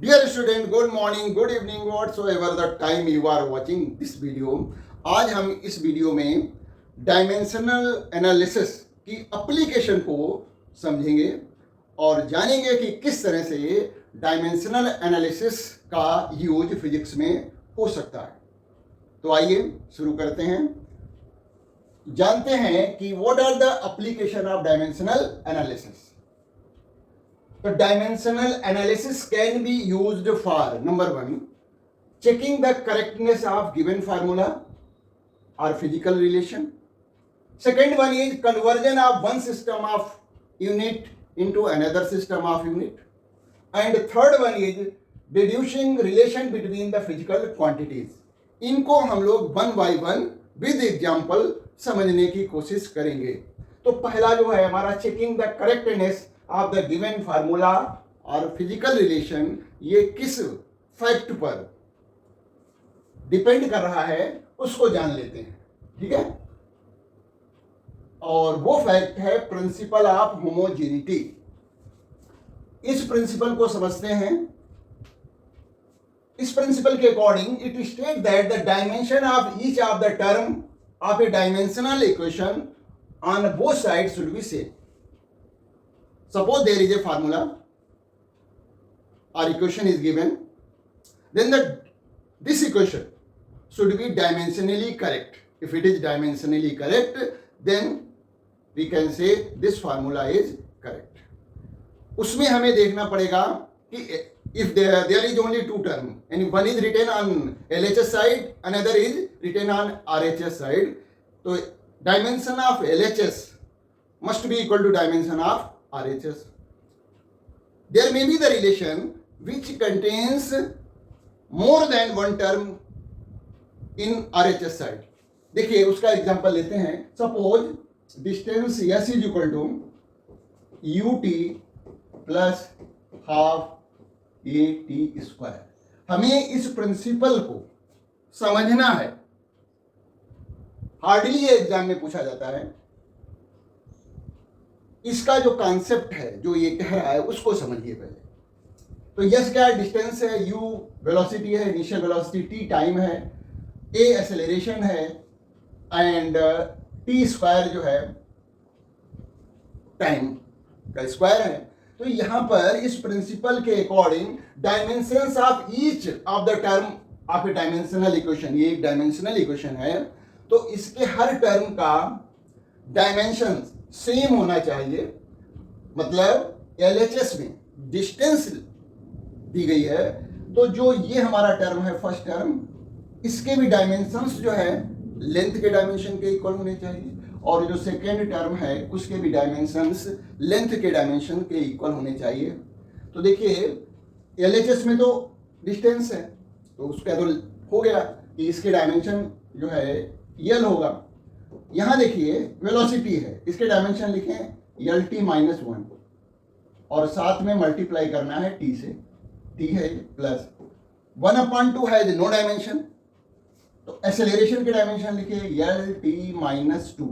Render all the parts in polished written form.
Dear student, good morning, good evening, whatsoever the time you are watching this video. आज हम इस video में dimensional analysis की application को समझेंगे और जानेंगे कि किस तरह से डायमेंशनल एनालिसिस का यूज फिजिक्स में हो सकता है। तो आइए शुरू करते हैं। जानते हैं कि what are the application of dimensional analysis. The dimensional analysis can be used for number 1, checking the correctness of given formula or physical relation. Second one is conversion of one system of unit into another system of unit. And third one is deducing relation between the physical quantities. इनको हम लोग one by one with example समझने की कोशिश करेंगे। तो पहला जो है हमारा checking the correctness of the given formula और फिजिकल रिलेशन, ये किस फैक्ट पर डिपेंड कर रहा है उसको जान लेते हैं। ठीक है, और वो फैक्ट है प्रिंसिपल ऑफ होमोजेनिटी। इस प्रिंसिपल को समझते हैं। इस प्रिंसिपल के according it state that the dimension of each of the term of A dimensional equation on both sides should be same. Suppose there is a formula or equation is given, then this equation should be dimensionally correct. If it is dimensionally correct, then we can say this formula is correct. उसमें हमें देखना पड़ेगा कि if there is only two term and one is written on LHS side, another is written on RHS side, तो dimension of LHS must be equal to dimension of RHS. There may be the relation which contains more than one term in RHS side. देखिए उसका example लेते हैं। Suppose distance S is equal to UT plus half AT square. हमें इस principal को समझना है। Hardly exam में पूछा जाता है। इसका जो कॉन्सेप्ट है, जो ये कह रहा है, उसको समझिए पहले। तो यस क्या है? डिस्टेंस है, यू वेलोसिटी है, इनिशियल वेलोसिटी, टी टाइम है, ए एक्सेलरेशन है एंड टी स्क्वायर जो है टाइम का स्क्वायर है। तो यहां पर इस प्रिंसिपल के according dimensions of each of the term of A dimensional equation, ये एक डायमेंशनल इक्वेशन है, तो इसके हर टर्म का डायमेंशन सेम होना चाहिए। मतलब LHS में डिस्टेंस दी गई है, तो जो ये हमारा टर्म है फर्स्ट टर्म, इसके भी डायमेंशंस जो है लेंथ के डायमेंशन के इक्वल होने चाहिए, और जो सेकेंड टर्म है उसके भी डायमेंशंस लेंथ के डायमेंशन के इक्वल होने चाहिए। तो देखिए LHS में तो डिस्टेंस है, तो उसका तो हो गया कि इसके डायमेंशन जो है यल होगा। यहां देखिए वेलोसिटी है, इसके डायमेंशन लिखें LT माइनस 1 और साथ में मल्टीप्लाई करना है T से। T है प्लस 1/2 है नो डायमेंशन, तो एक्सेलरेशन के डायमेंशन लिखिए LT माइनस 2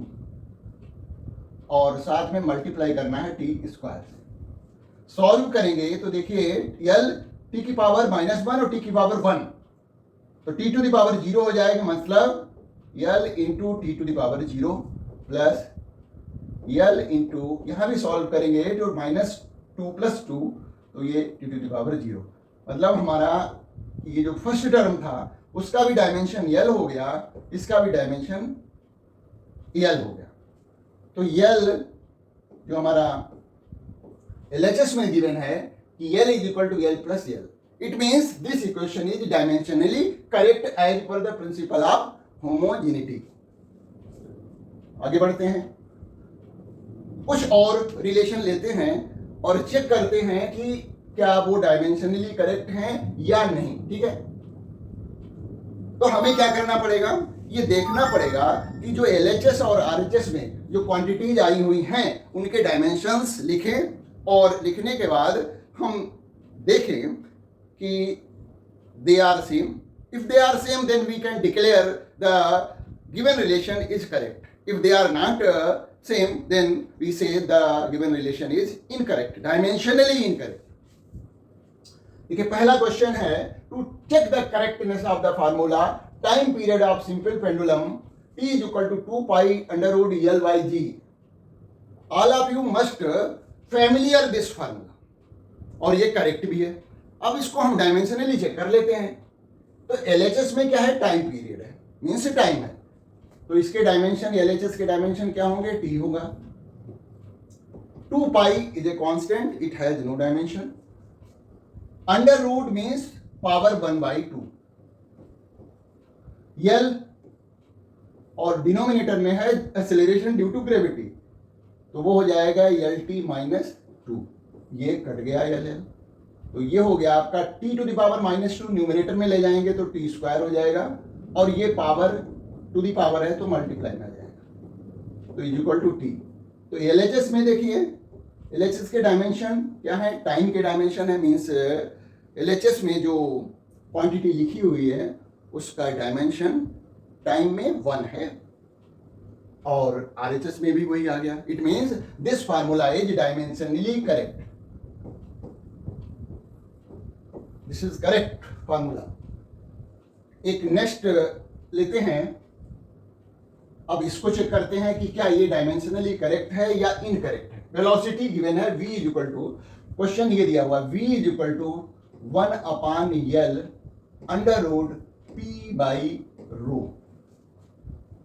और साथ में मल्टीप्लाई करना है T स्क्वायर से। सॉल्व करेंगे तो देखिए L T की पावर -1 और T की पावर 1, तो T टू द पावर 0 हो जाएगा। मतलब L into T to the power 0 plus L into, यहां भी सॉल्व करेंगे तो -2 + 2, तो ये टी टू द पावर 0। मतलब हमारा ये जो फर्स्ट टर्म था उसका भी डायमेंशन L हो गया, इसका भी डायमेंशन L हो गया। तो L जो हमारा LHS में गिवन है कि L is equal to L plus L, it means this equation is dimensionally correct as per the principle of homogeneity. आगे बढ़ते हैं, कुछ और रिलेशन लेते हैं और चेक करते हैं कि क्या वो डायमेंशनली करेक्ट हैं या नहीं। ठीक है, तो हमें क्या करना पड़ेगा? ये देखना पड़ेगा कि जो LHS और RHS में जो क्वांटिटीज आई हुई हैं उनके डायमेंशंस लिखें, और लिखने के बाद हम देखें कि they are same. If they are same, then we can declare the given relation is correct. If they are not same, then we say the given relation is incorrect, dimensionally incorrect. देखिए पहला question है, to check the correctness of the formula time period of simple pendulum t is equal to 2 pi under root L by G. All of you must familiar this formula. और ये correct भी है। अब इसको हम dimensionally check कर लेते हैं। तो LHS में क्या है, टाइम पीरियड है, मीन्स टाइम है। तो इसके डायमेंशन, LHS के डायमेंशन क्या होंगे, t होगा। 2 pi is a constant, it has no dimension. Under root means power 1/2. L और डिनोमिनेटर में है एक्सेलरेशन ड्यू टू ग्रेविटी, तो वो हो जाएगा LT-2। ये कट गया LL, तो ये हो गया आपका T⁻⁻²। न्यूमिनेटर में ले जाएंगे तो T² हो जाएगा, और ये पावर टू दी पावर है तो मल्टीप्लाई में आ जाएगा, तो इज इक्वल टू T। तो LHS में देखिए, LHS के डायमेंशन क्या है, टाइम के डायमेंशन है, मीन्स LHS में जो क्वांटिटी लिखी हुई है उसका डायमेंशन टाइम में 1 है, और RHS में भी वही आ गया। It means this formula is dimensionally correct, this is correct formula. एक नेक्स्ट लेते हैं, अब इसको चेक करते हैं कि क्या ये डायमेंशनली करेक्ट है या इनकरेक्ट है। वेलोसिटी गिवन है v is equal to, question ये दिया हुआ v is equal to 1/L under root p/ρ।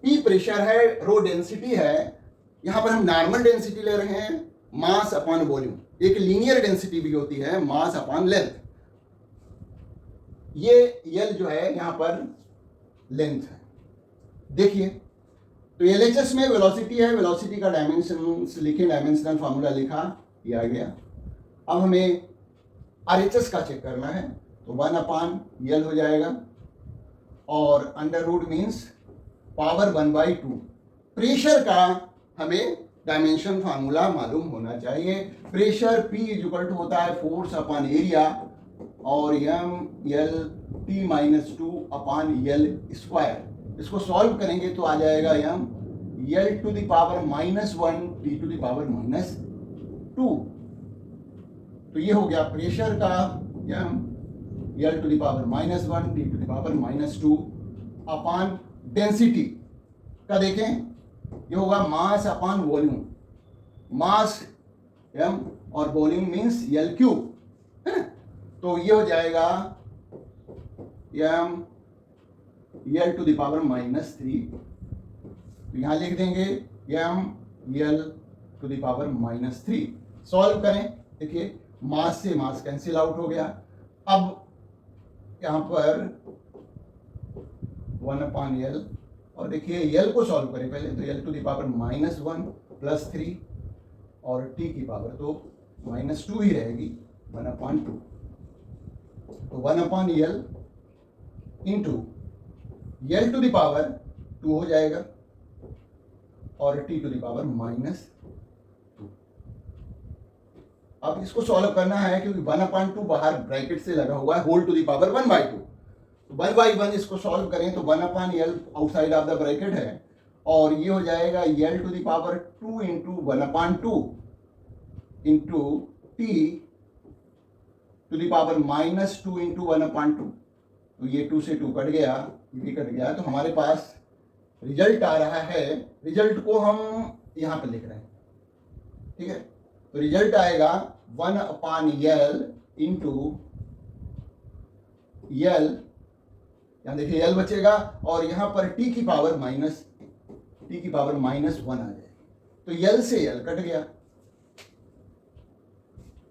P pressure है, रो डेंसिटी है। यहां पर हम नॉर्मल डेंसिटी ले रहे हैं, मास अपॉन वॉल्यूम। एक लीनियर डेंसिटी भी होती है, मास अपॉन लेंथ। ये L जो है यहां पर लेंथ है। देखिए तो LHS में वेलोसिटी है, वेलोसिटी का डायमेंशन लिखे, डायमेंशनल फार्मूला लिखा, ये आ गया। अब हमें RHS का चेक करना है, तो 1/L हो जाएगा, और under root means power 1/2। Pressure का हमें डायमेंशन फार्मूला मालूम होना चाहिए। Pressure P is equal to होता है फोर्स अपॉन एरिया, और m/L/T-2/L²। इसको सॉल्व करेंगे तो आ जाएगा m/L⁻⁻1 T⁻⁻2। तो ये हो गया प्रेशर का m/L⁻⁻1 T⁻⁻2 अपॉन डेंसिटी का देखें, ये होगा मास अपॉन वॉल्यूम। मास m और वॉल्यूम मीन्स L³ है ना, तो ये हो जाएगा m/L⁻⁻3। तो यहां लिख देंगे m/L⁻⁻3। सॉल्व करें, देखिए मास से मास कैंसिल आउट हो गया। अब यहां पर 1/L, और देखिए L को सॉल्व करें पहले, तो L⁻⁻1 + 3, और T की पावर तो -2 ही रहेगी, 1/2। तो 1/L इंटू L⁻2 हो जाएगा, और T⁻⁻2। अब इसको सॉल्व करना है, क्योंकि 1/2 बाहर ब्रैकेट से लगा हुआ है, होल टू दी पावर 1/2। तो 1/1 इसको सॉल्व करें तो 1/L outside of the bracket है, और ये हो जाएगा L⁻2 × 1/2 इंटू T⁻⁻2 × 1/2। तो ये 2 से 2 कट गया, ये भी कट गया, तो हमारे पास रिजल्ट आ रहा है। रिजल्ट को हम यहाँ पर लिख रहे हैं, ठीक है। तो रिजल्ट आएगा 1/L इंटू L, यहाँ देखिए L बचेगा, और यहाँ पर T की पावर -1 आ जाएगी, तो L से L कट गया।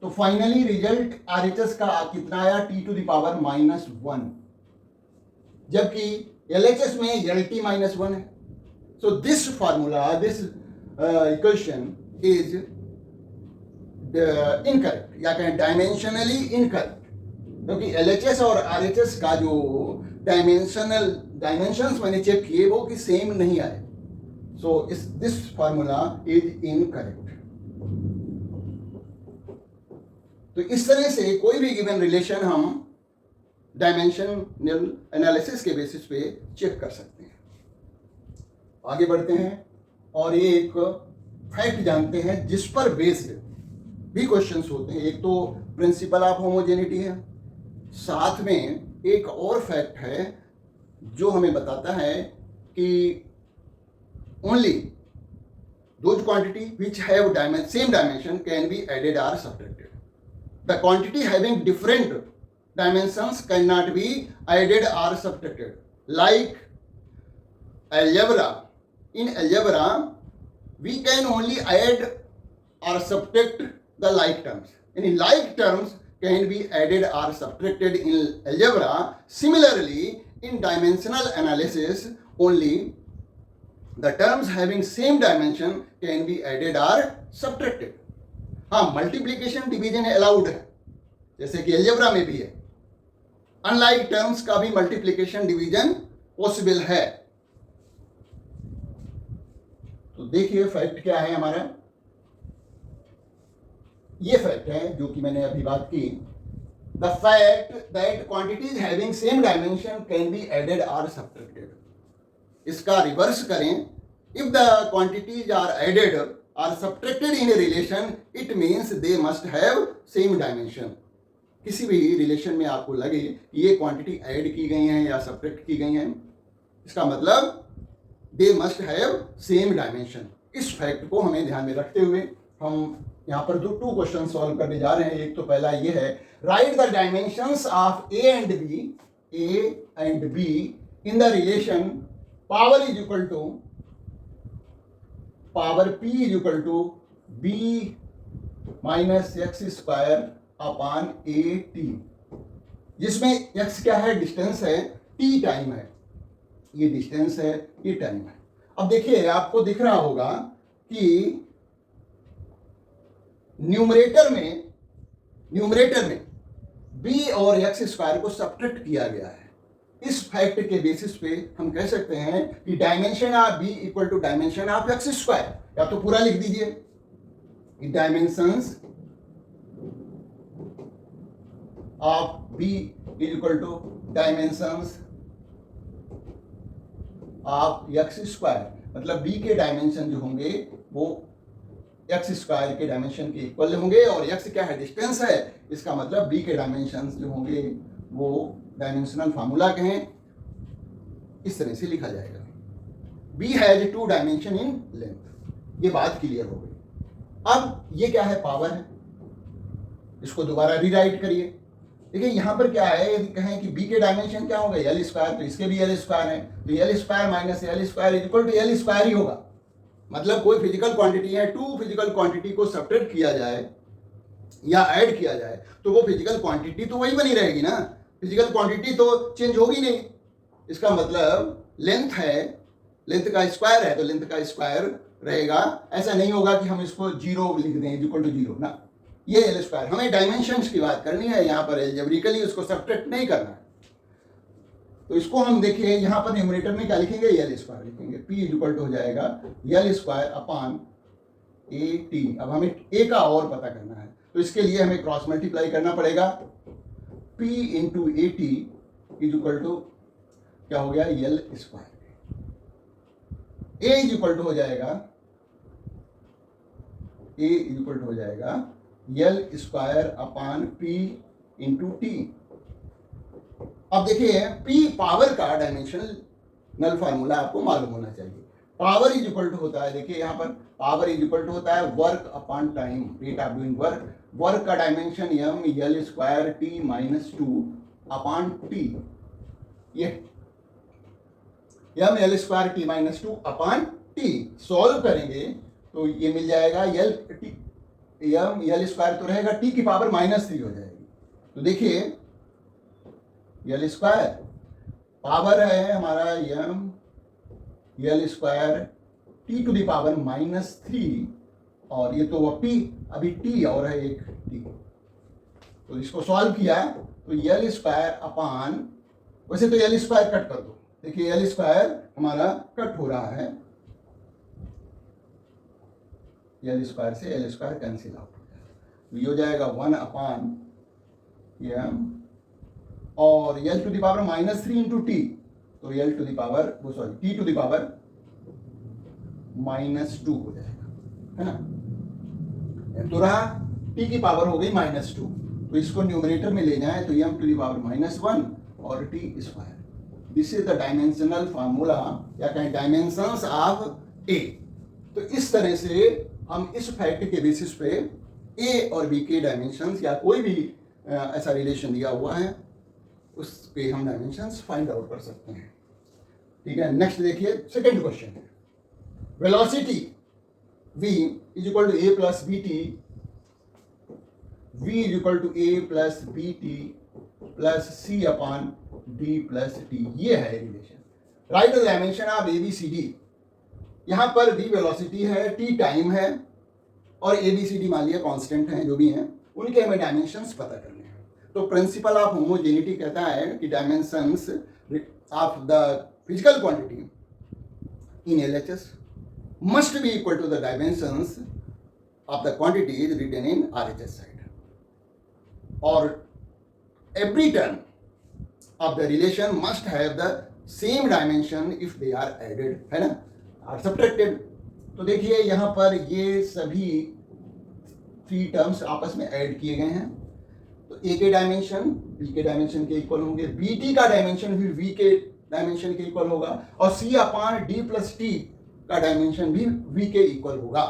तो फाइनली रिजल्ट RHS का कितना आया, T⁻⁻1, जबकि LHS में LT-1 है। So this formula, this equation is incorrect, या कहें डायमेंशनली इनकरेक्ट, क्योंकि LHS और RHS का जो डायमेंशंस मैंने चेक किए वो कि सेम नहीं आए। So this formula is incorrect. तो इस तरह से कोई भी गिवन रिलेशन हम डायमेंशनल एनालिसिस के बेसिस पे चेक कर सकते हैं। आगे बढ़ते हैं, और ये एक फैक्ट जानते हैं जिस पर बेस्ड भी क्वेश्चंस होते हैं। एक तो प्रिंसिपल ऑफ होमोजेनिटी है, साथ में एक और फैक्ट है जो हमें बताता है कि only those quantity which have same dimension can be added or subtracted. The quantity having different dimensions cannot be added or subtracted. Like algebra, in algebra we can only add or subtract the like terms. Any like terms can be added or subtracted in algebra. Similarly, in dimensional analysis, only the terms having same dimension can be added or subtracted. हाँ, multiplication division allowed है, जैसे कि algebra में भी है. Unlike terms का भी multiplication division possible है. तो देखिए फैक्ट क्या है हमारा. ये फैक्ट है जो कि मैंने अभी बात की. The fact that quantities having same dimension can be added और सब्ट्रैक्टेड. इसका रिवर्स करें. If the quantities are added और subtracted in relation, it means they must have same dimension. किसी भी रिलेशन में आपको लगे ये क्वांटिटी ऐड की गई हैं या सब्ट्रैक्ट की गई हैं, इसका मतलब दे मस्ट हैव सेम डायमेंशन. इस फैक्ट को हमें ध्यान में रखते हुए हम यहाँ पर टू क्वेश्चन सॉल्व करने जा रहे हैं. एक तो पहला ये है, write the dimensions of A and B in the relation power is equal to power P is equal to B minus X square upon A T, जिसमें x क्या है, डिस्टेंस है, t टाइम है. ये डिस्टेंस है, ये time है. अब देखिए आपको दिख रहा होगा कि न्यूमरेटर में b और x स्क्वायर को सब्ट्रैक्ट किया गया है. इस फैक्ट के बेसिस पे हम कह सकते हैं कि dimension of b equal to dimension of x square. या तो पूरा लिख दीजिए कि dimensions of b is equal to dimensions of x square. मतलब b के डायमेंशन जो होंगे वो x स्क्वायर के डायमेंशन के इक्वल होंगे. और x क्या है, डिस्टेंस है. इसका मतलब b के डायमेंशन जो होंगे वो डायमेंशनल फार्मूला कहें, इस तरह से लिखा जाएगा. b has 2 dimension in length. ये बात क्लियर हो गई. अब ये क्या है, पावर है. इसको दोबारा रीराइट करिए. देखिए यहाँ पर क्या है, यदि कहें कि b के डायमेंशन क्या होगा, एल स्क्वायर, तो इसके भी एल स्क्वायर है, तो L square minus L square equal to L square ही होगा. मतलब कोई फिजिकल क्वांटिटी है, टू फिजिकल क्वांटिटी को सब्ट्रैक्ट किया जाए या ऐड किया जाए तो वो फिजिकल क्वांटिटी तो वही बनी रहेगी ना. फिजिकल क्वांटिटी तो चेंज होगी नहीं. इसका मतलब लेंथ है, लेंथ का स्क्वायर है तो लेंथ का स्क्वायर रहेगा. ऐसा नहीं होगा कि हम इसको जीरो लिख दें इक्वल टू जीरो ना. ये एल स्क्वायर, हमें डायमेंशंस की बात करनी है. यहाँ पर एल्जेब्रिकली उसको सब्ट्रैक्ट नहीं करना है. तो इसको हम देखिए यहाँ पर न्यूमरेटर में क्या लिखेंगे, एल स्क्वायर लिखेंगे. पी इक्वल टू हो जाएगा L square upon A T. अब हमें ए का और पता करना है तो इसके लिए हमें क्रॉस मल्टीप्लाई करना पड़ेगा. P into A T is equal to क्या हो गया, L square. A is equal to हो जाएगा, ए इज इक्वल टू हो जाएगा L square upon P into T. अब देखिए p पावर का डायमेंशनल फार्मूला आपको मालूम होना चाहिए. पावर इज इक्वल टू होता है, देखिए यहाँ पर पावर इज इक्वल टू होता है work upon time, rate of doing work. Work का dimension m L square T minus 2 upon T. ये m L square T minus 2 upon T. Solve करेंगे तो ये मिल जाएगा L T, M L square तो रहेगा, टी की पावर -3 हो जाएगी. तो देखिए एल स्क्वायर पावर है हमारा M L square T to the power -3 और ये तो वो पी, अभी टी और है एक टी. तो इसको सॉल्व किया तो एल स्क्वायर अपॉन, वैसे तो एल स्क्वायर कट कर दो. देखिए एल स्क्वायर हमारा कट हो रहा है, एल स्क्वायर से एल स्क्वायर कैंसिल आउट हो जाएगा. ये हो जाएगा 1 अपॉन एम और L to the power -3 into T, तो एल टू द पावर वो sorry T to the power -2 हो जाएगा, है ना. तो रहा टी की पावर हो गई -2. तो इसको न्यूमरेटर में ले जाएं तो m टू द पावर -1 और t square. This is the dimensional formula या कहें डायमेंशंस ऑफ ए। तो इस तरह से हम इस फैक्ट के बेसिस पे ए और बी के डायमेंशंस या कोई भी ऐसा रिलेशन दिया हुआ है उस पे हम डायमेंशंस फाइंड आउट कर सकते हैं। ठीक है, नेक्स्ट देखिए सेकंड क्वेश्चन है, velocity v is equal to a plus B T, v is equal to a plus B T plus C upon d plus T. ये है relation. Write the dimension of A B C D. यहाँ पर v velocity है, t time है और ए B C D मान लिया constant हैं, जो भी हैं उनके हमें डायमेंशंस पता करने हैं। तो प्रिंसिपल ऑफ होमोजेनिटी कहता है कि dimensions of the physical quantity in LHS must be equal to the dimensions of the quantities written in RHS side, or every term of the relation must have the same dimension if they are added, है ना, are subtracted। तो देखिए यहाँ पर ये सभी 3 terms आपस में ऐड किए गए हैं, तो ए के डायमेंशन बी के डायमेंशन के इक्वल होंगे, बी टी का डायमेंशन भी वी के डायमेंशन के इक्वल होगा और C upon D plus T का डायमेंशन भी v के इक्वल होगा।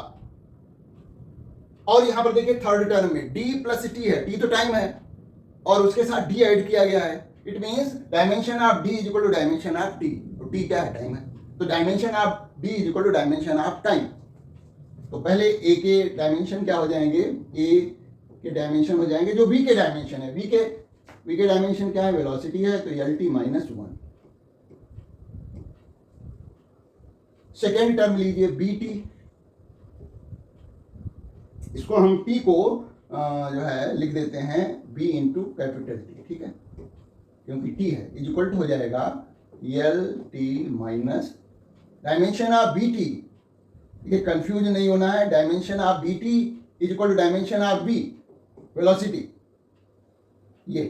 और यहां पर देखिए थर्ड टर्म में d प्लस टी है, t तो टाइम है और उसके साथ d ऐड किया गया है। It means dimension of d is equal to dimension of t। तो t क्या है, टाइम है, तो dimension of d is equal to dimension of time. तो पहले a के डायमेंशन क्या हो जाएंगे, a के डायमेंशन हो जाएंगे जो v के डायमेंशन है। v के डायमेंशन क्या है, वेलोसिटी है, तो lt -1। सेकेंड टर्म लीजिए बी टी, इसको हम टी को जो है लिख देते हैं बी इंटू कैपिटल टी, ठीक है, क्योंकि टी है, इज इक्वल टू हो जाएगा L T minus dimension of B T. ये कंफ्यूज नहीं होना है, dimension of B T is equal to dimension of B velocity. ये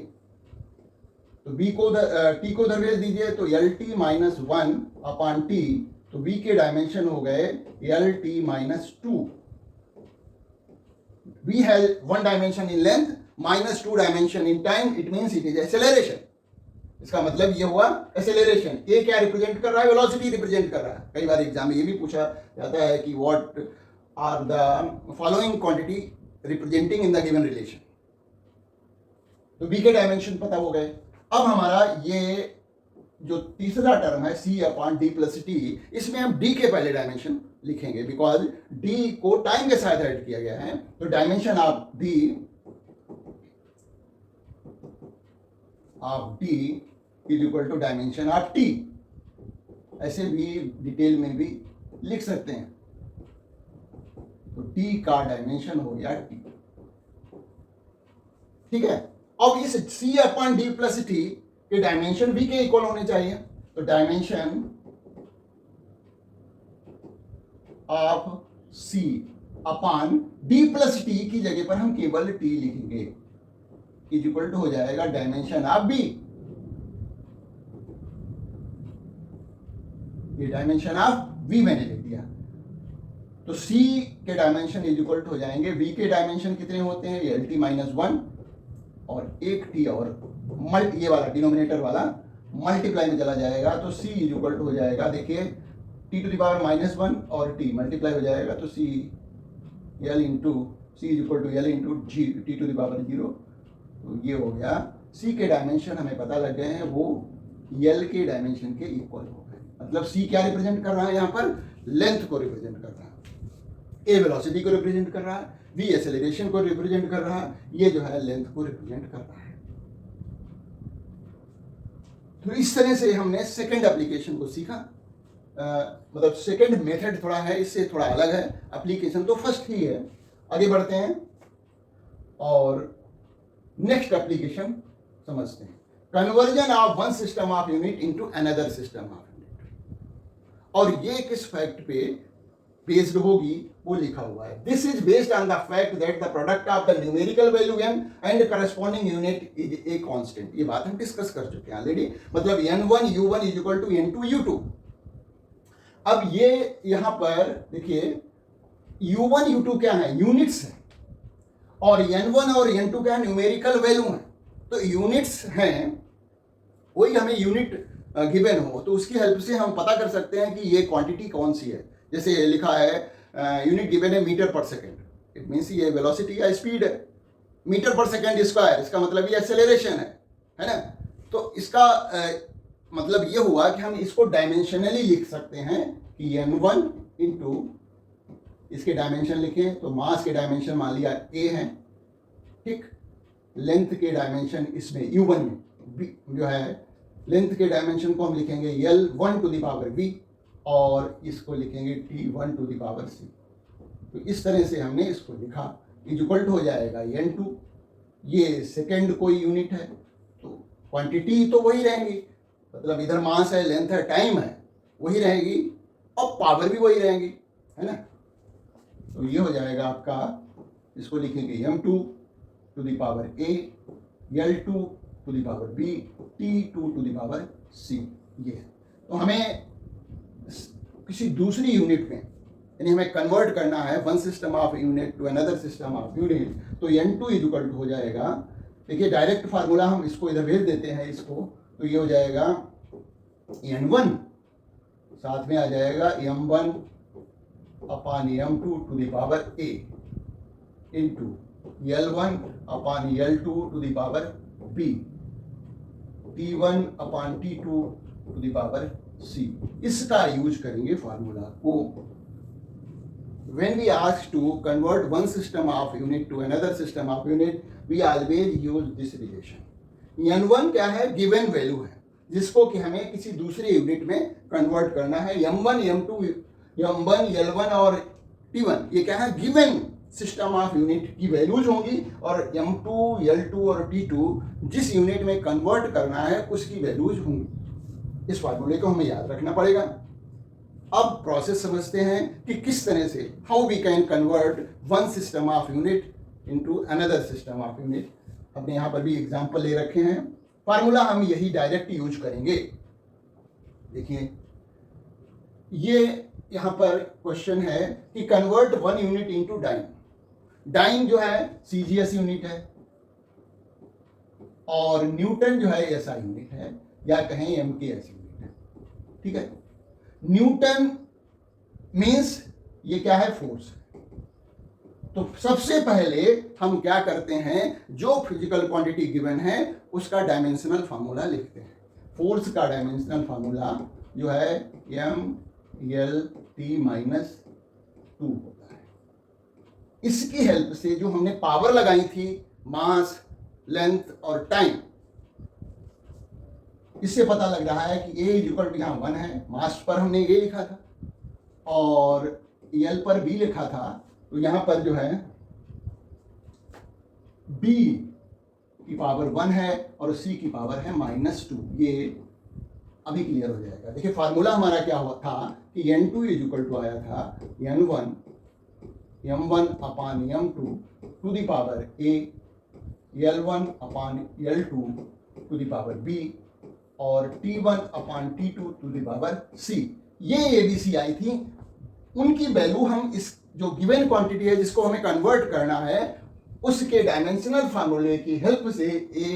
तो बी को टी को उधर भेज दीजिए, तो एल टी -1 अपॉन टी, तो v के डायमेंशन हो गए L T -2। v has 1 dimension in length -2 dimension in time, it means it is acceleration। इसका मतलब ये हुआ एक्सेलरेशन। a क्या रिप्रेजेंट कर रहा है, वेलोसिटी रिप्रेजेंट कर रहा है। कई बार एग्जाम में ये भी पूछा जाता है कि what are the following quantity representing in the given relation. तो v के डायमेंशन पता हो गए। अब हमारा ये जो तीसरा टर्म है c upon d plus T, इसमें हम d के पहले डायमेंशन लिखेंगे बिकॉज d को टाइम के साथ ऐड किया गया है। तो dimension of d is equal to dimension of t। ऐसे भी डिटेल में भी लिख सकते हैं। तो t का डायमेंशन हो गया t, ठीक है। अब इस c upon d plus T के डायमेंशन v के इक्वल होने चाहिए। तो dimension of c upon d plus T की जगह पर हम केवल t लिखेंगे, इज इक्वल टू हो जाएगा डायमेंशन ऑफ b। ये डायमेंशन ऑफ v मैंने लिख दिया। तो c के डायमेंशन इज इक्वल टू हो जाएंगे, v के डायमेंशन कितने होते हैं, एल टी -1 और एक t और ये वाला डिनोमिनेटर वाला मल्टीप्लाई में चला जाएगा। तो c इज इक्वल टू हो जाएगा, देखिए t टू द पावर -1 और t मल्टीप्लाई हो जाएगा, तो c L into C is equal to L into G T to the power 0। तो ये हो गया, c के डायमेंशन हमें पता लग गए हैं, वो l के डायमेंशन के इक्वल हो गए। मतलब c क्या रिप्रेजेंट कर रहा है, यहाँ पर लेंथ को रिप्रेजेंट कर रहा है, a वेलोसिटी को रिप्रेजेंट कर रहा है, v एक्सेलरेशन को रिप्रेजेंट कर रहा है, ये जो है लेंथ को रिप्रेजेंट कर रहा है। तो इस तरह से हमने सेकंड एप्लीकेशन को सीखा। मतलब सेकंड मेथड थोड़ा है, इससे थोड़ा अलग है, एप्लीकेशन तो फर्स्ट ही है। आगे बढ़ते हैं और नेक्स्ट एप्लीकेशन समझते हैं, conversion of one system of unit into another system of unit. और ये किस फैक्ट पे बेस्ड होगी वो लिखा हुआ है। This is based on the fact that the product of the numerical value n and corresponding unit is a constant. ये बात हम डिस्कस कर चुके हैं ऑलरेडी। मतलब n1 u1 is equal to n2 u2। अब ये यहां पर देखिए u1 u2 क्या है, यूनिट्स है, और n1 और n2 क्या है, न्यूमेरिकल वैल्यू है। तो यूनिट्स हैं, कोई हमें यूनिट गिवन हो तो उसकी हेल्प से हम पता कर सकते हैं कि ये क्वांटिटी कौन सी है। जैसे लिखा है यूनिट गिवन है मीटर पर सेकेंड, इट मीन्स ये वेलोसिटी या स्पीड है। मीटर पर सेकेंड स्क्वायर, इसका मतलब ये एक्सेलरेशन है ना। तो इसका मतलब ये हुआ कि हम इसको डायमेंशनली लिख सकते हैं कि n1 इंटू इसके डायमेंशन लिखें तो मास के डायमेंशन मान लिया a है, ठीक। लेंथ के डायमेंशन इसमें u1 में b जो है, लेंथ के डायमेंशन को हम लिखेंगे L1 to the power b और इसको लिखेंगे T1 to the power c। तो इस तरह से हमने इसको लिखा, इक्वल हो जाएगा n2, ये सेकेंड कोई यूनिट है तो क्वांटिटी तो वही रहेगी, मतलब इधर मास है, लेंथ है, टाइम है, वही रहेगी और पावर भी वही रहेगी, है ना। तो ये हो जाएगा आपका, इसको लिखेंगे m2 to the power a, L2 to the power b, T2 to the power c। ये तो हमें किसी दूसरी यूनिट में, यानी हमें कन्वर्ट करना है one system of unit to another system of unit, तो n2 इक्वल हो जाएगा, देखिए डायरेक्ट फार्मूला हम इसको इधर भेज देते हैं इसको, तो ये हो जाएगा n1 साथ में आ जाएगा m1 upon m2 to the power a into L1 upon L2 to the power b, T1 upon T2 to the power c। इसका यूज करेंगे फार्मूला को। When we ask to convert one system of unit to another system of unit, we always use this relation. n1 क्या है, given value है जिसको कि हमें किसी दूसरे यूनिट में कन्वर्ट करना है। m1 m2 m1 L1 और T1 ये क्या है, गिवन सिस्टम ऑफ यूनिट की वैल्यूज होंगी, और m2 L2 और T2 जिस यूनिट में कन्वर्ट करना है उसकी वैल्यूज होंगी। इस फार्मूले को हमें याद रखना पड़ेगा। अब प्रोसेस समझते हैं कि किस तरह से, how we can convert one system of unit into another system of unit. हमने यहाँ पर भी एग्जांपल ले रखे हैं, फार्मूला हम यही डायरेक्ट यूज करेंगे। देखिए ये यहाँ पर क्वेश्चन है कि convert one unit into dyne. Dyne जो है सीजीएस यूनिट है और न्यूटन जो है एसआई यूनिट है, या कहें एमकेएस यूनिट है, ठीक है। न्यूटन मीन्स ये क्या है, फोर्स। तो सबसे पहले हम क्या करते हैं, जो फिजिकल क्वांटिटी गिवन है उसका डायमेंशनल फार्मूला लिखते हैं। फोर्स का डायमेंशनल फार्मूला जो है mLT माइनस 2 होता है। इसकी हेल्प से जो हमने पावर लगाई थी, मास, लेंथ और टाइम, इससे पता लग रहा है कि A इक्वल टू यहाँ 1 है, मास पर हमने A लिखा था और L पर B लिखा था, तो यहाँ पर जो है B की पावर 1 है और C की पावर है -2। ये अभी क्लियर हो जाएगा। देखिए फार्मूला हमारा क्या हुआ था कि n2 इक्वल टू आया था n1 m1 upon m2 to the power A, L1 upon L2 to the power B और T1 upon T2 to the power C। ये ABC आई थी, उनकी वैल्यू हम इस जो गिवन क्वांटिटी है जिसको हमें कन्वर्ट करना है उसके डायमेंशनल फार्मूले की हेल्प से A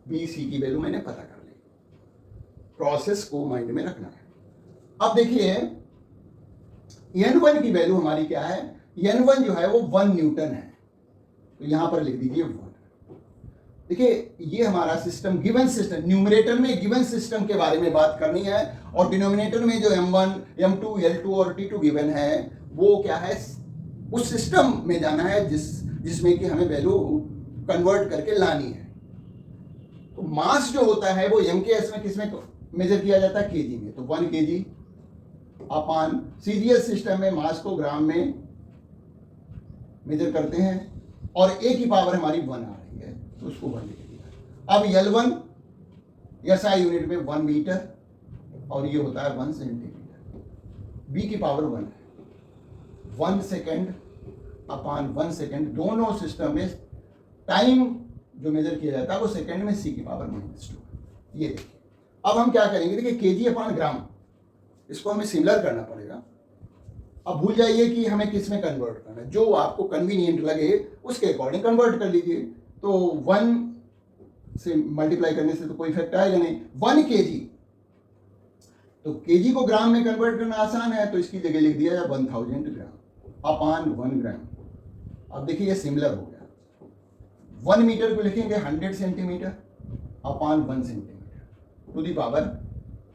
B C की वैल्यू मैंने पता कर ली। प्रोसेस को माइंड में रखना है। अब देखिए n1 की वैल्यू हमारी क्या है, n1 जो है वो 1 न्यूटन है, तो यहां पर लिख दीजिए 1। देखिए ये हमारा सिस्टम, गिवन सिस्टम, न्यूमरेटर में गिवन सिस्टम के बारे में बात करनी है और डिनोमिनेटर में जो m1 m2 L2 और T2 गिवन है वो क्या है, उस सिस्टम में जाना है जिसमें कि हमें वैल्यू कन्वर्ट करके लानी है। तो मास जो होता है वो MKS में किसमें मेजर किया जाता है, केजी में, तो 1 kg अपान सीजीएस सिस्टम में मास को ग्राम में मेजर करते हैं और A की पावर हमारी 1 आ रही है तो उसको 1 लिख दिया। अब L1 SI यूनिट में 1 मीटर और ये होता है 1 सेंटीमीटर। B की पावर 1 है, 1 सेकेंड अपान 1 सेकेंड, दोनों सिस्टम में टाइम जो मेजर किया जाता है वो सेकेंड में C की पावर -2। ये देखिए अब हम क्या करेंगे, देखिए केजी अपान ग्राम, इसको हमें सिमिलर करना पड़ेगा। अब भूल जाइए कि हमें किस में कन्वर्ट करना है, जो आपको कन्वीनियंट लगे उसके अकॉर्डिंग कन्वर्ट कर लीजिए। तो 1 से मल्टीप्लाई करने से तो कोई इफेक्ट आएगा नहीं। 1 kg, तो केजी को ग्राम में कन्वर्ट करना आसान है, तो इसकी जगह लिख दिया जाए 1000 ग्राम अपान 1 ग्राम। अब देखिए ये सिमिलर हो गया। 1 मीटर को लिखेंगे 100 centimetre upon 1 centimetre to the power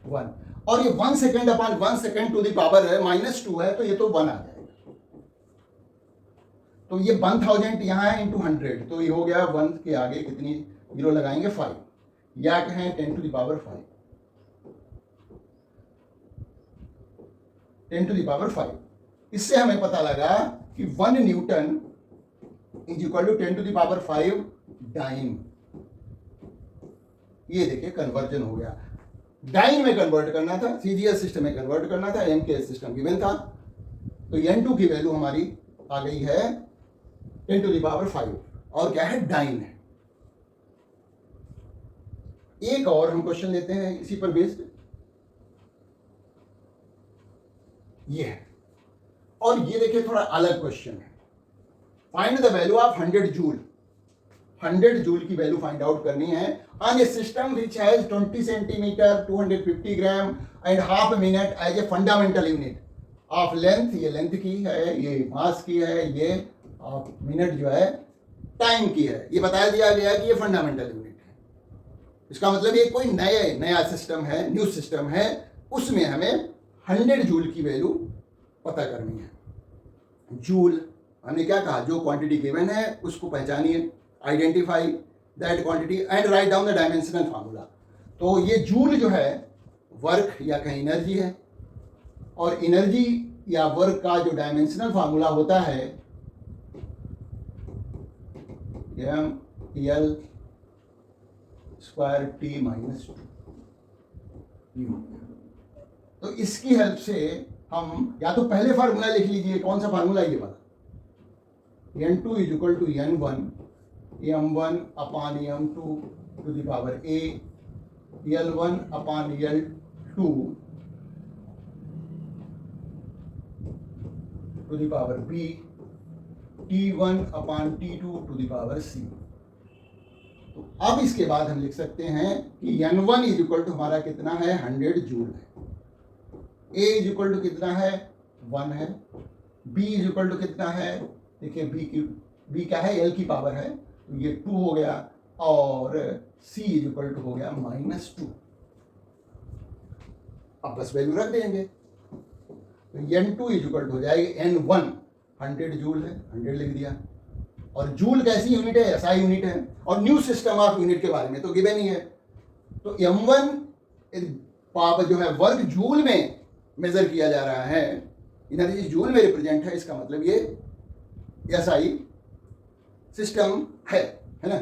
1, और ये 1 second upon 1 second to the power है -2 है, तो ये तो 1 आ जाएगा। तो ये 1000 यहाँ है इंटू 100, तो ये हो गया 1 के आगे कितनी जीरो लगाएंगे 5, या कहें 10 to the power 5, 10 to the power 5। इससे हमें पता लगा कि 1 newton is equal to 10 to the power 5 dyne. ये देखिए कन्वर्जन हो गया। डाइन में कन्वर्ट करना था, सीजीएस सिस्टम में कन्वर्ट करना था, एमकेएस सिस्टम गिवन था, तो n2 की वैल्यू हमारी आ गई है 10 टू दी पावर 5, और क्या है, डाइन है। एक और हम क्वेश्चन लेते हैं इसी पर बेस्ड, ये है, और ये देखिए थोड़ा अलग क्वेश्चन है। Find the value of 100 joule. 100 joule की वैल्यू फाइंड आउट करनी है on a system which has 20 centimetre 250 gram and half minute as a fundamental unit of length. ये लेंथ की है, ये मास की है, ये मिनट जो है टाइम की है। ये बताया दिया गया कि ये फंडामेंटल यूनिट है। इसका मतलब ये कोई नया सिस्टम है, न्यू सिस्टम है, उसमें हमें 100 जूल की वैल्यू पता करनी है। जूल हमने क्या कहा, जो क्वांटिटी गिवन है उसको पहचानिए, identify that quantity and write down the dimensional formula. तो ये जूल जो है वर्क या कहीं एनर्जी है, और एनर्जी या वर्क का जो डायमेंशनल फार्मूला होता है ml स्क्वायर t माइनस 2। तो इसकी हेल्प से हम या तो पहले फार्मूला लिख लीजिए, कौन सा फार्मूला ये वाला, n2 is equal to n1 m1 upon m2 to the power a, l1 upon l2 to the power b, t1 upon t2 to the power c। तो अब इसके बाद हम लिख सकते हैं कि n1 इज इक्वल टू हमारा कितना है, 100 जूल है, a इज इक्वल टू कितना है, 1 है, b इज इक्वल टू कितना है, देखिए b क्या है, l की पावर है, तो ये 2 हो गया, और c इज इक्वल टू हो गया -2। अब बस वैल्यू रख देंगे, तो n2 इज इक्वल टू हो जाएगा n1, 100 जूल है, 100 लिख दिया, और जूल कैसी यूनिट है, एसआई यूनिट है, और न्यू सिस्टम ऑफ यूनिट के बारे में तो गिवन ही है। तो m1 पावर जो है वर्क जूल में मेजर किया जा रहा है, एनर्जी जूल में रिप्रेजेंट है, इसका मतलब ये एसआई सिस्टम है ना।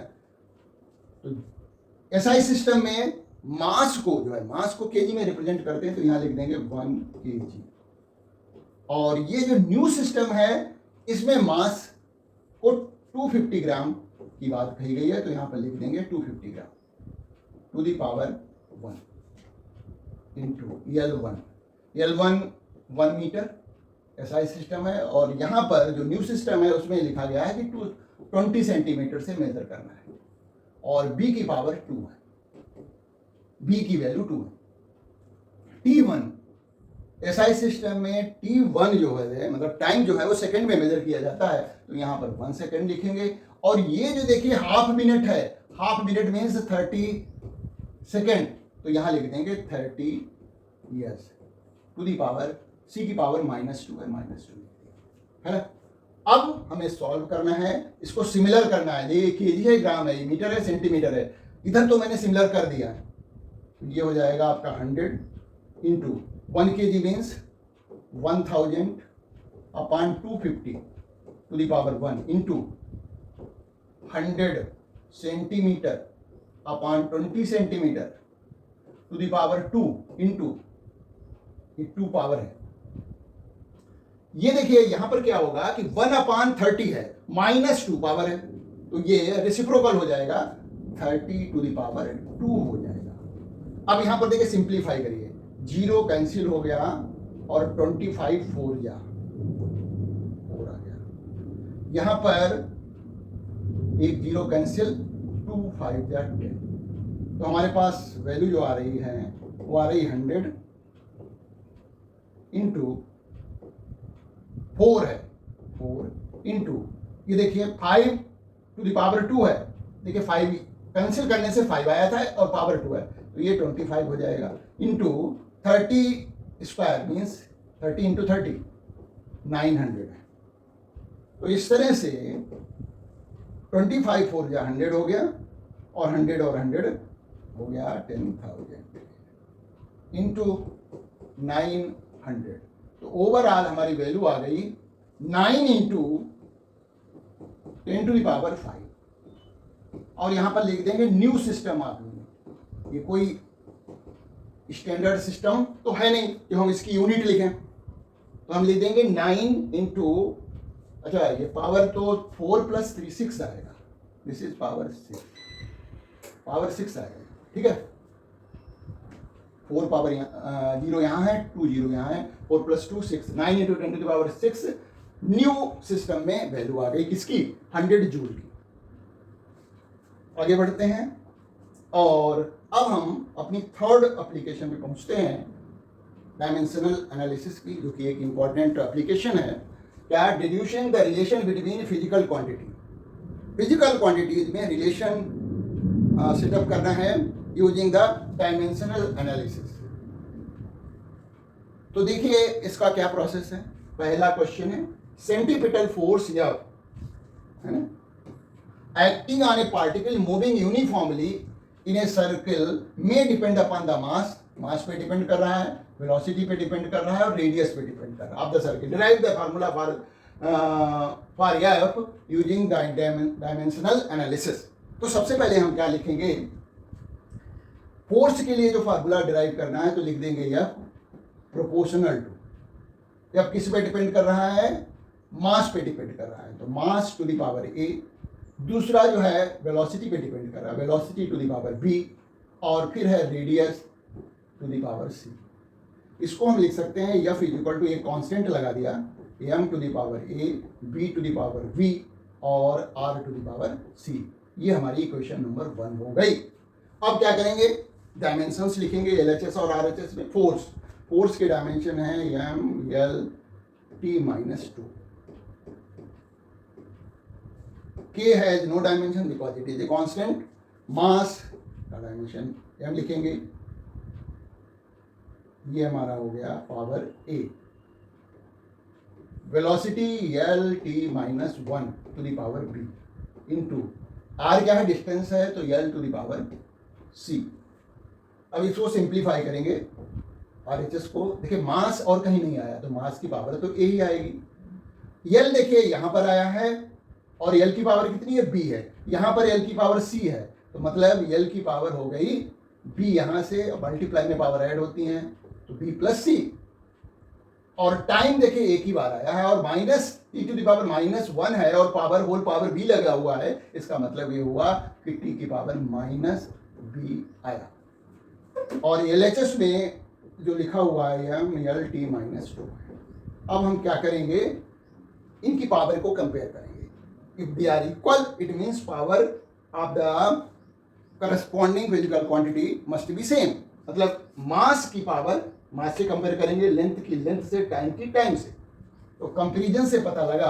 तो एसआई सिस्टम में मास को जो है, मास को केजी में रिप्रेजेंट करते हैं, तो यहां लिख देंगे 1 kg। और ये जो न्यू सिस्टम है इसमें मास को 250 ग्राम की बात कही गई है, तो यहां पर लिख देंगे 250 gram to the power 1 into l1 1 metre SI system है, और यहां पर जो न्यू सिस्टम है उसमें लिखा गया है कि 20 सेंटीमीटर से मेजर करना है, और b की पावर 2 है, b की वैल्यू 2 है। t1 एसआई सिस्टम में t1 जो है मतलब टाइम जो है वो सेकंड में मेजर किया जाता है, तो यहां पर 1 सेकंड लिखेंगे, और ये जो देखिए हाफ मिनट है, हाफ मिनट मीन्स 30 सेकंड, तो यहां लिख देंगे 30 years to the power c की पावर -2 है, -2 है ना। अब हमें सॉल्व करना है, इसको सिमिलर करना है, ये केजी है, ग्राम है, मीटर है, सेंटीमीटर है, इधर तो मैंने सिमिलर कर दिया है, ये हो जाएगा आपका 100 into 1 kg means 1000 upon 250 to the power 1 into 100 centimetre upon 20 centimetre to the power 2 into, ये 2 पावर है। ये देखिए यहां पर क्या होगा कि 1 अपान 30 है, -2 पावर है, तो ये रेसिप्रोकल हो जाएगा, 30 टू द पावर 2 हो जाएगा। अब यहां पर देखिए सिंप्लीफाई करिए, 0 कैंसिल हो गया, और 25 4 जा यहाँ पर एक जीरो कैंसिल, 2 5 या 10, तो हमारे पास वैल्यू जो आ रही है वो आ रही 100 इंटू 4 है, 4 इंटू ये देखिए 5 टू द पावर 2 है, देखिए 5 कैंसिल करने से 5 आया था और पावर 2 है, तो ये 25 हो जाएगा, इंटू 30 स्क्वायर मीन्स 30 इंटू 30 900 है। तो इस तरह से 25 4 या 100 हो गया, और 100 और 100 हो गया 10,000 इंटू 900। तो ओवरऑल हमारी वैल्यू आ गई 9 इंटू 10 टू द पावर 5। और यहां पर लिख देंगे न्यू सिस्टम ऑफ यूनिट। ये कोई स्टैंडर्ड सिस्टम तो है नहीं जो हम इसकी यूनिट लिखें, तो हम लिख देंगे 9 इंटू, अच्छा ये पावर तो 4 प्लस 3 6 आएगा, दिस इज पावर 6, पावर 6 आएगा, ठीक है। 4 पावर जीरो यहाँ है, 2 जीरो यहाँ है, 4 plus 2 6, 9 into 10 to the power 6 new system में वैल्यू आ गई किसकी, 100 जूल की। आगे बढ़ते हैं और अब हम अपनी थर्ड एप्लीकेशन पे पहुंचते हैं, डायमेंशनल एनालिसिस की, जो कि एक इंपॉर्टेंट एप्लीकेशन है। क्या, deducing the relation between physical quantity. Physical quantities में रिलेशन सेटअप करना है यूजिंग द डायमेंशनल एनालिसिस। तो देखिए इसका क्या प्रोसेस है। पहला क्वेश्चन है, सेंटीपिटल फोर्स या है ना, acting on a particle moving uniformly in a circle may depend upon the mass, मास पे डिपेंड कर रहा है, वेलोसिटी पे डिपेंड कर रहा है, और रेडियस पे डिपेंड कर रहा है of the circle. Derive the formula for F using dimensional analysis. तो सबसे पहले हम क्या लिखेंगे, फोर्स के लिए जो फार्मूला डिराइव करना है तो लिख देंगे एफ प्रोपोर्शनल टू, एफ किस पे डिपेंड कर रहा है, मास पे डिपेंड कर रहा है, तो mass to the power A. दूसरा जो है वेलोसिटी पे डिपेंड कर रहा है, velocity to the power B, और फिर है radius to the power C. इसको हम लिख सकते हैं एफ इज इक्वल टू, एक कांस्टेंट लगा दिया, M to the power A, B to the power V, और R to the power C. ये हमारी इक्वेशन नंबर 1 हो गई। अब क्या करेंगे, डायमेंशंस लिखेंगे एलएचएस और आरएचएस में। फोर्स के डायमेंशन है M L T minus 2, K has no dimension because it is a constant. Mass का डायमेंशन m लिखेंगे, ये हमारा हो गया power a। Velocity L T minus 1 to the power b into r क्या है, डिस्टेंस है, तो L to the power c। अब इसको सिंप्लीफाई करेंगे RHS को, देखिए मास और कहीं नहीं आया, तो मास की पावर तो a ही आएगी। एल देखिए यहाँ पर आया है, और एल की पावर कितनी है, बी है, यहाँ पर एल की पावर सी है, तो मतलब एल की पावर हो गई बी, यहाँ से मल्टीप्लाई में पावर ऐड होती हैं तो बी प्लस सी। और टाइम देखिए एक ही बार आया है, और minus T to the power minus 1 है, और पावर होल पावर बी लगा हुआ है, इसका मतलब ये हुआ कि टी की पावर माइनस बी आया। और एलएचएस में जो लिखा हुआ है एम एल टी माइनस 2 है। अब हम क्या करेंगे, इनकी पावर को कंपेयर करेंगे। If they are equal, it means power of the corresponding physical quantity must be same. मतलब मास की पावर मास से कंपेयर करेंगे, लेंथ की लेंथ से, टाइम की टाइम से। तो कंपैरिजन से पता लगा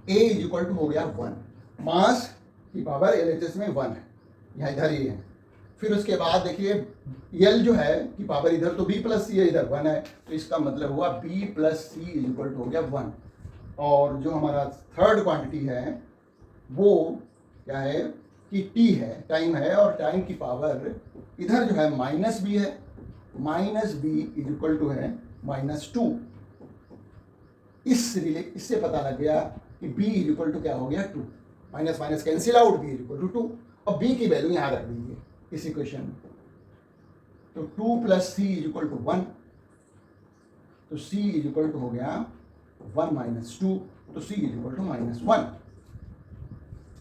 A इज इक्वल टू हो गया 1, मास की पावर एलएचएस में 1 है, यहाँ इधर ही है। फिर उसके बाद देखिए एल जो है की पावर इधर तो बी प्लस सी है, इधर 1 है, तो इसका मतलब हुआ B plus C is equal to हो गया 1। और जो हमारा थर्ड क्वांटिटी है वो क्या है कि टी है, टाइम है, और टाइम की पावर इधर जो है माइनस बी है, minus B is equal to है माइनस 2। इससे पता लग गया कि बी इज इक्वल टू क्या हो गया 2, minus minus cancel out, B is equal to 2। अब बी की वैल्यू यहाँ रख दीजिए इस इक्वेशन में, तो 2 plus C is equal to 1, तो सी इज इक्वल टू हो गया 1 माइनस 2, तो सी इज इक्वल टू माइनस 1,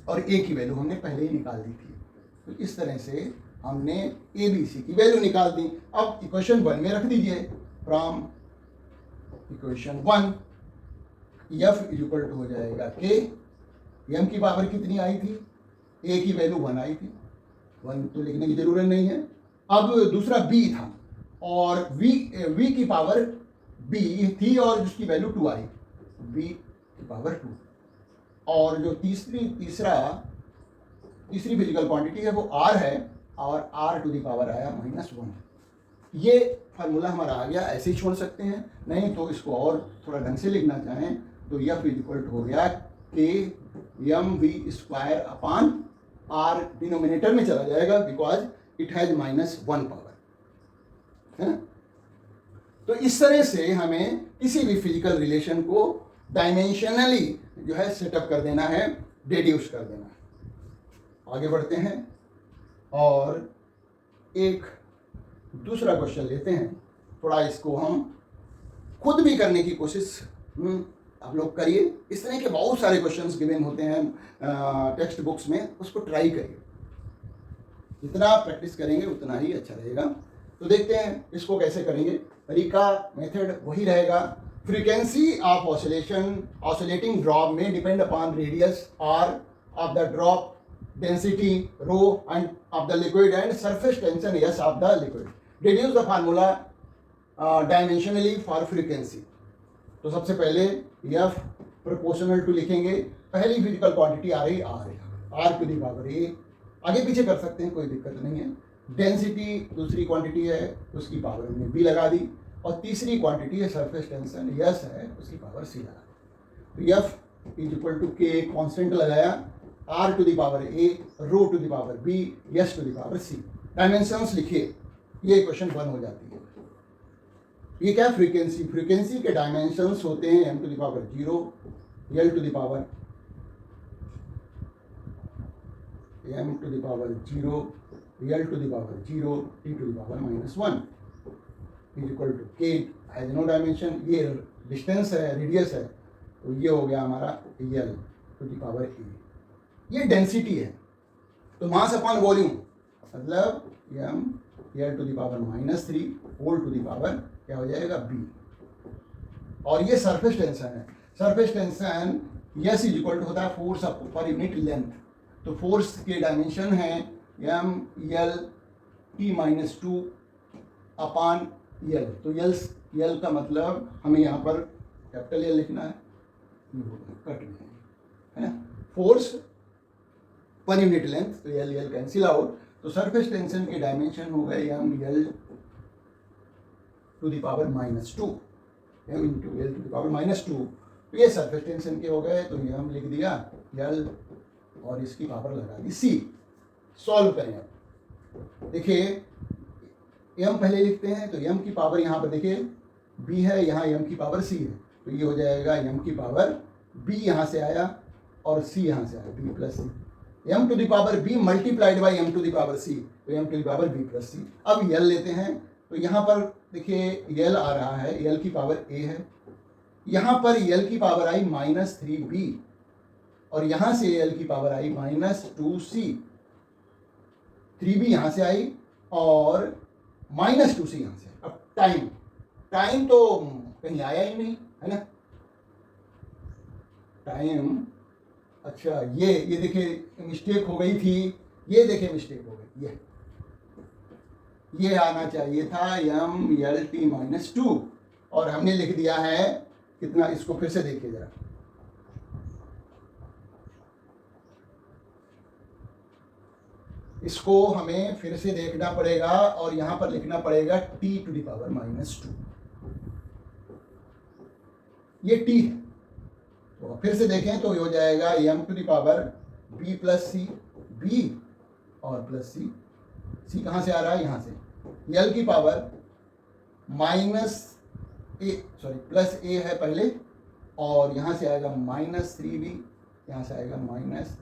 और ए की वैल्यू हमने पहले ही निकाल दी थी। तो इस तरह से हमने ए बी सी की वैल्यू निकाल दी। अब इक्वेशन 1 में रख दीजिए, from equation 1 F is equal to हो जाएगा के, एम की पावर कितनी आई थी, ए की वैल्यू 1 आई थी, 1 तो लिखने की जरूरत नहीं है। अब दूसरा बी था और वी की पावर बी थी और जिसकी वैल्यू 2 आई, बी की पावर 2, और जो तीसरी फिजिकल क्वांटिटी है वो आर है और आर टू द पावर आया -1। ये फार्मूला हमारा आ गया, ऐसे ही छोड़ सकते हैं, नहीं तो इसको और थोड़ा ढंग से लिखना चाहें तो एफ इज इक्वल टू हो गया K M V square upon R, denominator में चला जाएगा बिकॉज इट हैज -1 पावर, है ना। तो इस तरह से हमें किसी भी फिजिकल रिलेशन को डायमेंशनली जो है सेटअप कर देना है, डिड्यूस कर देना है। आगे बढ़ते हैं और एक दूसरा क्वेश्चन लेते हैं, थोड़ा इसको हम खुद भी करने की कोशिश आप लोग करिए। इस तरह के बहुत सारे क्वेश्चंस गिवन होते हैं टेक्स्ट बुक्स में, उसको ट्राई करिए, जितना प्रैक्टिस करेंगे उतना ही अच्छा रहेगा। तो देखते हैं इसको कैसे करेंगे। तरीका मेथड वही रहेगा, फ्रीक्वेंसी ऑफ ऑसिलेटिंग ड्रॉप में depend upon radius R of the drop, density rho and of the liquid and surface tension s of the liquid. Deduce the formula dimensionally for frequency. तो सबसे पहले f proportional to लिखेंगे, पहली physical quantity आ रही are है, are to the power ए, आगे पीछे कर सकते हैं कोई दिक्कत नहीं है। डेंसिटी दूसरी क्वांटिटी है, उसकी पावर हमने बी लगा दी, और तीसरी क्वांटिटी है सरफेस टेंशन यस है, उसकी पावर सी लगा दी। तो F is equal to K constant लगाया, R to the power A, rho to the power B, S to the power C. Dimensions लिखिए, ये क्वेश्चन 1 हो जाती है। ये क्या फ्रीक्वेंसी के डायमेंशंस होते हैं m to the power 0, l to the power m to the power 0, l to the power 0, t to the power -1 is equal to k has no dimension. ये डिस्टेंस है, रेडियस है, तो ये हो गया हमारा l to the power a। ये density है, तो मास अपॉन वॉल्यूम मतलब m l to the power -3 whole to the power क्या हो जाएगा b। और ये सरफेस टेंशन है, surface tension S is equal to होता है फोर्स पर यूनिट लेंथ। तो फोर्स के डायमेंशन है m l t-2 upon l। तो l का मतलब हमें यहाँ पर कैपिटल L लिखना है, कट में है ना, फोर्स पर यूनिट लेंथ, तो l कैंसिल आउट। तो सरफेस टेंशन के डायमेंशन हो गए m l to the power -2, m into l to the power -2। तो ये सरफेस टेंशन के हो गए, तो ये हम लिख दिया l और इसकी पावर लगा दी c। सॉल्व करें अब, देखिए m पहले लिखते हैं, तो m की पावर यहाँ पर देखिए b है, यहाँ m की पावर c है, तो ये हो जाएगा m की पावर b यहाँ से आया और c यहाँ से आया, b plus c, m to the power b multiplied by m to the power c, तो m to the power b plus c. अब l लेते हैं, तो यहाँ पर देखिए l आ रहा है, l की पावर a है, यहाँ पर l की पावर आई -3b और यहाँ से l की पावर आई -2c, 3b यहाँ से आई और -2c यहाँ से। अब टाइम तो कहीं आया ही नहीं है ना, टाइम, अच्छा ये देखिए मिस्टेक हो गई थी, ये देखिए मिस्टेक हो गई, ये आना चाहिए था m l t-2 और हमने लिख दिया है कितना, इसको फिर से देखिए जरा, इसको हमें फिर से देखना पड़ेगा और यहां पर लिखना पड़ेगा t टू द पावर -2, ये t है। तो फिर से देखें तो ये हो जाएगा m to the power b plus c, b और प्लस सी, c कहाँ से आ रहा है, यहाँ से, l की पावर प्लस a है पहले और यहाँ से आएगा -3b, यहाँ से आएगा माइनस,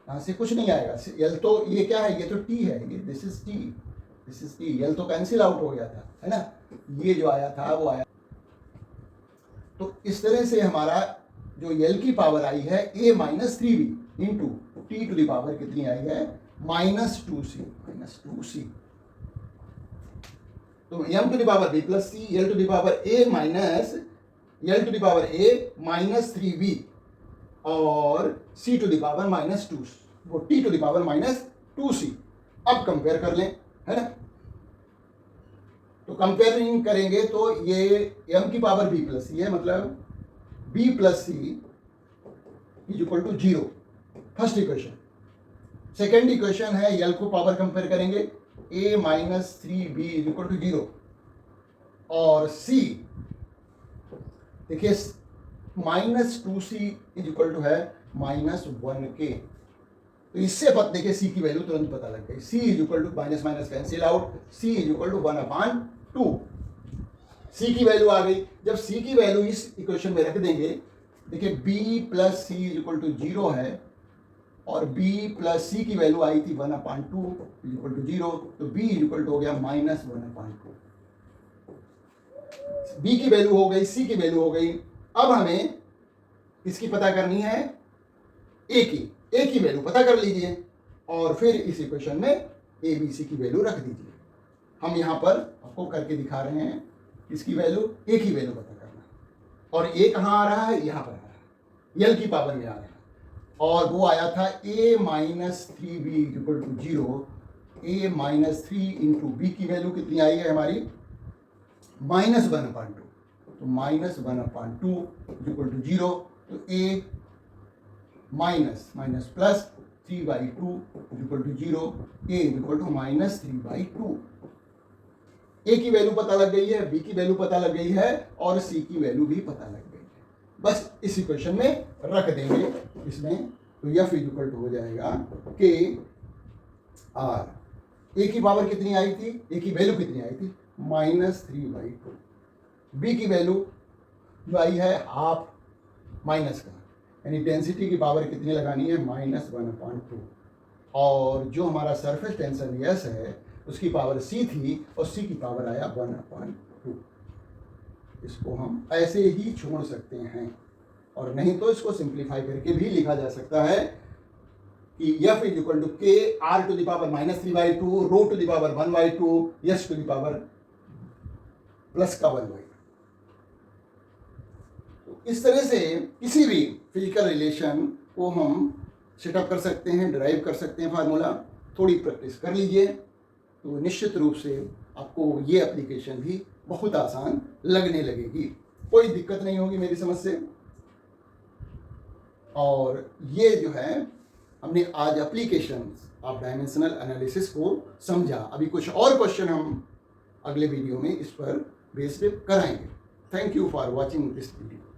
यहाँ से कुछ नहीं आएगा, l तो ये क्या है, ये तो t है, ये दिस इज t, l तो कैंसिल आउट हो गया था, है ना, ये जो आया था वो आया। तो इस तरह से हमारा जो l की पावर आई है a -3b into t to the power कितनी आई है -2c। तो m to the power b प्लस c, l to the power a L to the power a minus 3b और c to the power minus 2 वो t to the power minus 2c। अब compare कर लें, है ना। तो कंपेयरिंग करेंगे तो ये m की पावर b प्लस सी है, मतलब b plus C is equal to 0, first equation. Second equation है l को पावर कंपेयर करेंगे, a minus 3b is equal to 0 और c देखिए minus 2c is equal to है माइनस 1k। तो इससे पता देखिए c की वैल्यू तुरंत पता लग गई, c is equal to minus minus cancel out, c is equal to 1/2। c की वैल्यू आ गई। जब c की वैल्यू इस इक्वेशन में रख देंगे, देखिए b plus C is equal to 0 है और b प्लस सी की वैल्यू आई थी 1/2 इज इक्वल टू 0, तो b इज इक्वल टू हो गया माइनस 1/2। b की वैल्यू हो गई, c की वैल्यू हो गई। अब हमें इसकी पता करनी है a की वैल्यू पता कर लीजिए और फिर इस इक्वेशन में a b c की वैल्यू रख दीजिए। हम यहाँ पर आपको करके दिखा रहे हैं इसकी वैल्यू, a की वैल्यू पता करना और a कहाँ आ रहा है, यहाँ पर आ रहा है, l की पावर में आ रहा है और वो आया था a minus 3b equal to 0, a minus 3 into b की वैल्यू कितनी आई है हमारी माइनस 1/2, तो माइनस 1/2 इक्वल टू 0, तो a minus minus plus 3/2 equal to 0, a equal to minus 3/2। a की वैल्यू पता लग गई है, b की वैल्यू पता लग गई है और c की वैल्यू भी पता लग गई है। बस इस इक्वेशन में रख देंगे इसमें, तो f इक्वल टू हो जाएगा k r। a की पावर कितनी आई थी, a की वैल्यू कितनी आई थी माइनस 3/2, b की वैल्यू जो आई है हाफ माइनस का, यानी डेंसिटी की पावर कितनी लगानी है माइनस 1/2 और जो हमारा सरफेस टेंशन यस है उसकी पावर c थी और c की पावर आया 1/2। इसको हम ऐसे ही छोड़ सकते हैं और नहीं तो इसको सिंप्लीफाई करके भी लिखा जा सकता है कि f is equal to k r to the power minus 3/2 rho to the power 1/2 s to the power plus का 1/2। तो इस तरह से किसी भी फिजिकल रिलेशन को हम सेटअप कर सकते हैं, ड्राइव कर सकते हैं फार्मूला। थोड़ी प्रैक्टिस कर लीजिए तो निश्चित रूप से आपको ये एप्लीकेशन भी बहुत आसान लगने लगेगी, कोई दिक्कत नहीं होगी मेरी समझ से। और ये जो है हमने आज एप्लीकेशंस ऑफ डायमेंशनल एनालिसिस को समझा। अभी कुछ और क्वेश्चन हम अगले वीडियो में इस पर बेस पे कराएंगे। Thank you for watching this video.